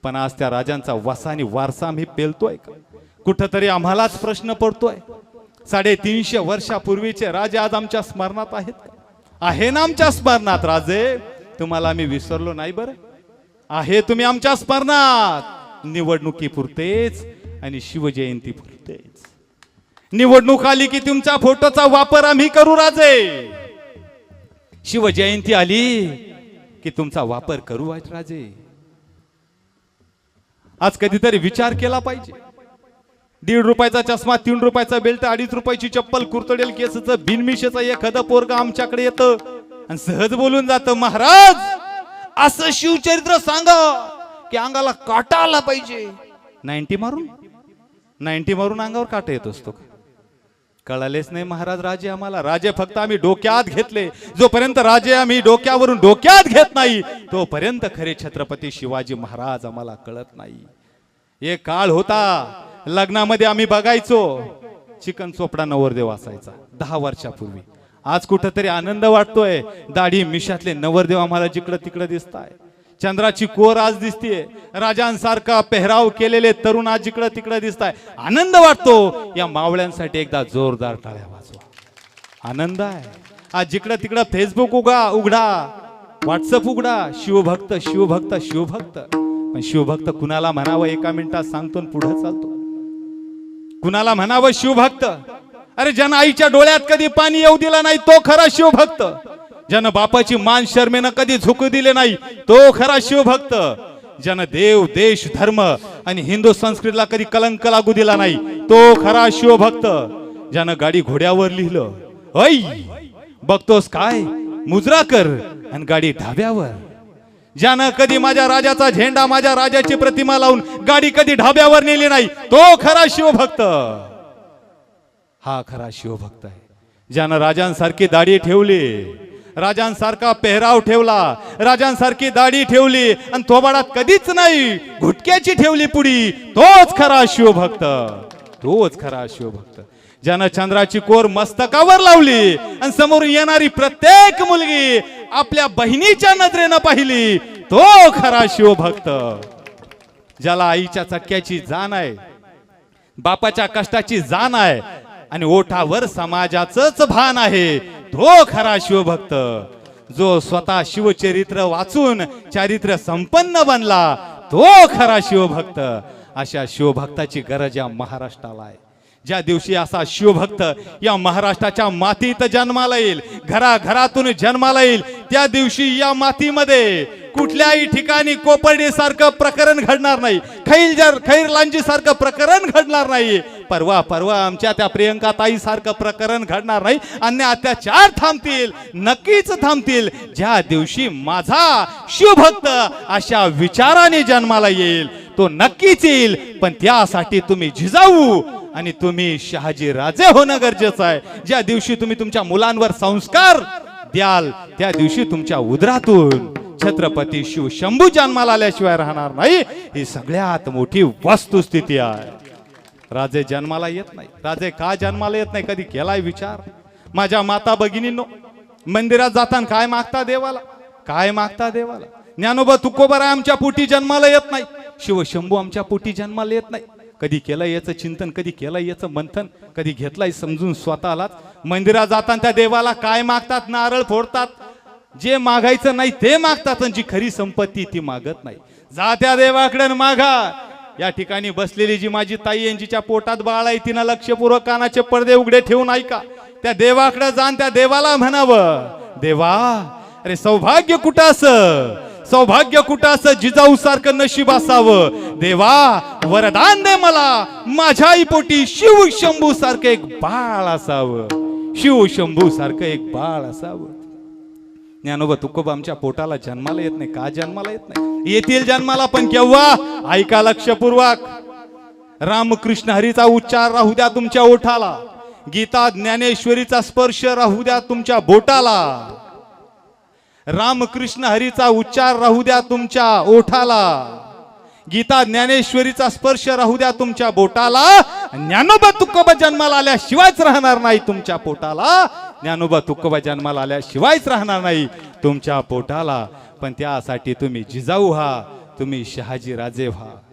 पण आज त्या राजांचा वसा आणि वारसा आम्ही पेलतोय का? कुठंतरी आम्हालाच प्रश्न पडतोय. 350 वर्षापूर्वीचे राजे आज आमच्या स्मरणात आहेत का? आहे ना आमच्या स्मरणात राजे? तुम्हाला आम्ही विसरलो नाही बरं. आहे तुम्ही आमच्या स्मरणात. निवडणुकीपुरतेच आणि शिवजयंतीपुरतेच. निवडणूक आली की तुमच्या फोटोचा वापर आम्ही करू राजे. शिवजयंती आली की तुमचा वापर करू राजे. आज कधीतरी विचार केला पाहिजे. 1.5 रुपयाचा चष्मा, 3 रुपयाचा बेल्ट, 2.5 रुपयाची चप्पल, कुरतडेल केसचं बिनमिशेचं एखादं पोरगा आमच्याकडे येतं आणि सहज बोलून जातं, महाराज असं शिवचरित्र सांगा की अंगाला काटा आला पाहिजे. 90 मारून अंगावर काटा येत असतो. कळालेच नाही महाराज राजे आम्हाला. राजे फक्त आम्ही डोक्यात घेतले. जोपर्यंत राजे आम्ही डोक्यावरून डोक्यात घेत नाही तोपर्यंत खरे छत्रपती शिवाजी महाराज आम्हाला कळत नाही. एक काळ होता लग्नामध्ये आम्ही बघायचो चिकन चोपडा नवरदेव असायचा 10 वर्षापूर्वी. आज कुठंतरी आनंद वाटतोय. दाढी मिशातले नवरदेव आम्हाला जिकडं तिकडं दिसताय. चंद्राची कोर आज दिसतीये. राजांसारखा पेहराव केलेले तरुण आज जिकडं तिकडं दिसताय. आनंद वाटतो. या मावळ्यांसाठी एकदा जोरदार टाळ्या वाजवा. आनंद आहे. आज जिकडं तिकडं फेसबुक उघडा, व्हॉट्सअप उघडा, शिवभक्त शिवभक्त शिवभक्त. पण शिवभक्त कुणाला म्हणावं एका मिनिटात सांगतो पुढे चालतो. कुणाला म्हणावं शिवभक्त? अरे ज्यानं आईच्या डोळ्यात कधी पाणी येऊ दिलं नाही तो खरा शिवभक्त. ज्यानं बापाची मान शर्मेनं कधी झुकू दिले नाही तो खरा शिवभक्त. ज्यानं देव देश धर्म आणि हिंदू संस्कृतीला कधी कलंक लागू दिला नाही तो खरा शिवभक्त. ज्यानं गाडी घोड्यावर लिहिलं, ऐ बघतोस काय मुजरा कर, आणि गाडी ढाब्यावर. ज्यानं कधी माझ्या राजाचा झेंडा, माझ्या राजाची प्रतिमा लावून गाडी कधी ढाब्यावर नेली नाही तो खरा शिवभक्त. हा खरा शिवभक्त आहे. ज्यानं राजांसारखी दाढी ठेवली, राजांसारखा पेहराव ठेवला, राजांसारखी दाढी ठेवली आणि थोबाडात कधीच नाही घुटक्याची ठेवली पुडी, तोच खरा शिवभक्त. तोच खरा शिवभक्त. ज्यानं चंद्राची कोर मस्तकावर लावली आणि समोर येणारी प्रत्येक मुलगी आपल्या बहिणीच्या नजरेनं पाहिली तो खरा शिवभक्त. ज्याला आईच्या चक्क्याची जाण आहे, बापाच्या कष्टाची जाण आहे आणि ओठावर समाजाचंच भान आहे तो खरा शिवभक्त. जो स्वतः शिवचरित्र वाचून चारित्र्य संपन्न बनला तो खरा शिवभक्त. अशा शिवभक्ताची गरज या महाराष्ट्राला आहे. ज्या दिवशी असा शिवभक्त या महाराष्ट्राच्या मातीत जन्माला येईल, घराघरातून जन्माला येईल, त्या दिवशी या मातीमध्ये कुठल्याही ठिकाणी कोपर्डी सारखं प्रकरण घडणार नाही, खैरलांजी सारखं प्रकरण घडणार नाही, परवा आमच्या त्या प्रियंका ताई सारखं प्रकरण घडणार नाही. अन्य अत्याचार थांबतील, नक्कीच थांबतील ज्या दिवशी माझा शिवभक्त अशा विचाराने जन्माला येईल. तो नक्कीच येईल, पण त्यासाठी तुम्ही जिजाऊ आणि तुम्ही शहाजी राजे होणं गरजेचं आहे. ज्या दिवशी तुम्ही तुमच्या मुलांवर संस्कार द्याल त्या दिवशी तुमच्या उदरातून छत्रपती शिव शंभू जन्माला आल्याशिवाय राहणार नाही. ही सगळ्यात मोठी वस्तुस्थिती आहे. राजे जन्माला येत नाही. राजे का जन्माला येत नाही कधी केलाय विचार? माझ्या माता भगिनींनो, मंदिरात जाताना काय मागता देवाला? काय मागता देवाला? ज्ञानोबा तुकोबाराय आमच्या पोटी जन्माला येत नाही, शिवशंभू आमच्या पोटी जन्माला येत नाही. कधी केलं याचं चिंतन, कधी केलं याचं मंथन, कधी घेतलाय समजून स्वतःलाच? मंदिरात जाताना त्या देवाला काय मागतात? नारळ फोडतात. जे मागायचं नाही ते मागतात आणि जी खरी संपत्ती ती मागत नाही. जा त्या देवाकडे मागा. या ठिकाणी बसलेली जी माझी ताई यांच्या पोटात बाळ आहे तिनं लक्षपूर्वक कानाचे पडदे उघडे ठेवून ऐका. त्या देवाकडे जाण, त्या देवाला म्हणावं, देवा अरे सौभाग्य कुठं असं, सौभाग्य कुठं असं जिजाऊ सारखं नशीब असावं. देवा वरदान दे मला, माझ्या आई पोटी शिव शंभू सारखं एक बाळ असावं, शिव शंभू सारखं एक बाळ असावं. ज्ञानोबा तुकोबा आमच्या पोटाला जन्माला येत नाही. का जन्माला येत नाही? येतील जन्माला, पण केव्हा? ऐका लक्षपूर्वक. रामकृष्ण हरीचा उच्चार राहू द्या तुमच्या ओठाला, गीता ज्ञानेश्वरीचा स्पर्श राहू द्या तुमच्या बोटाला. रामकृष्ण हरीचा उच्चार राहू द्या तुमच्या ओठाला, गीता ज्ञानेश्वरीचा स्पर्श राहू द्या तुमच्या बोटाला. ज्ञानोबा तुकोबा जन्माला आल्याशिवायच राहणार नाही तुमच्या पोटाला. ज्ञानोबा तुकोबा जन्माला आल्याशिवायच राहणार नाही तुमच्या पोटाला. पण त्यासाठी तुम्ही जिजाऊ व्हा, तुम्ही शहाजी राजे व्हा.